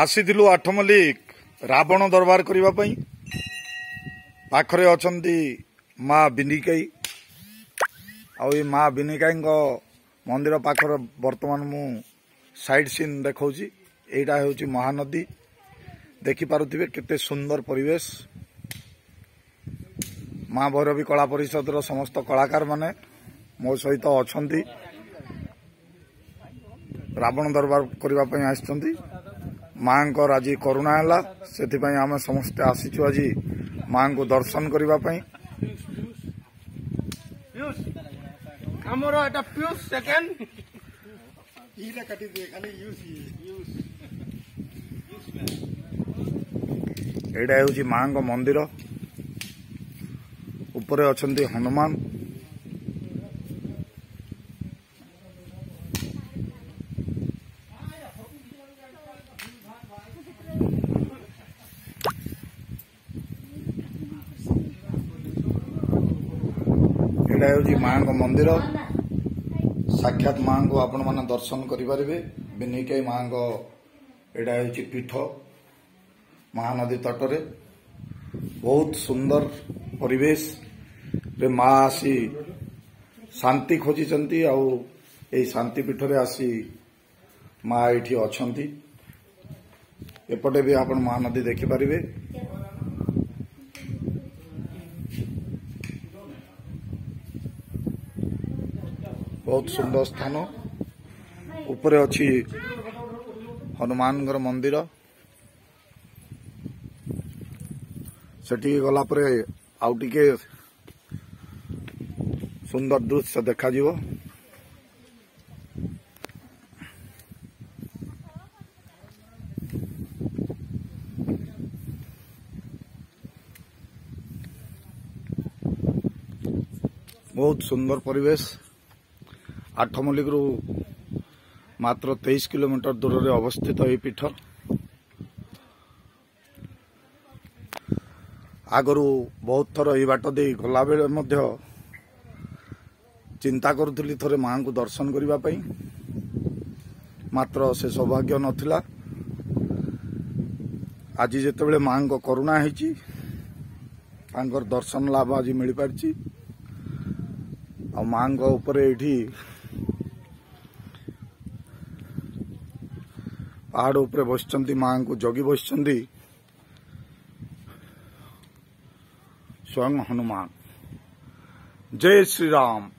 आसीलु आठमल्लिक रावण दरबार करने पाखरे अछंती माँ बिनिकाई आई माँ बिनिकाई मंदिर पाखर बर्तमान मु साइड सीन देखौची। एटा होची महानदी देखि पारुथिबे केते सुंदर परिवेश। माँ भैरवी कला परिषद समस्त कलाकार माने मो सहित अछंती रावण दरबार करबा पई आछंती। माँ को आज करुणा है से आम समस्ते आसीचु आज माँ को दर्शन करने। एटा हूँ माँ को मंदिर ऊपर अछंती हनुमान। एटा हूँ माँ को मंदिर साक्षात माँ को आपण मैंने दर्शन करें। बिनिकाई माँ को एटा हूँ पीठ महानदी तटरे बहुत सुंदर परिवेश रे माँ आसी शांति खोजिचंती। आउ ए शांति पीठ रे आसी माँ एठी अछंती। एपटे भी आपण महानदी देखि पारिबे। बहुत सुंदर स्थान ऊपर अच्छी हनुमान मंदिर। सेठी गला परे आउ टिके सुंदर दृश्य देखा जीवो। बहुत सुंदर परिवेश। आठमल्लिक रु मात्र 23 किलोमीटर दूर रे अवस्थित यह पीठ। आगरू बहुत थर ये बाट दे गला बेले मध्य चिंता करुथली थरे माँ को दर्शन करने पाई, मात्र से सौभाग्य नथिला। आज जितेबले माँ को करुणा है दर्शन लाभ आज मिल पारी। आ माँ को ऊपर एठी पहाड़ उपरे बसचंती माँ को जगी बसचंती स्वयं हनुमान। जय श्री राम।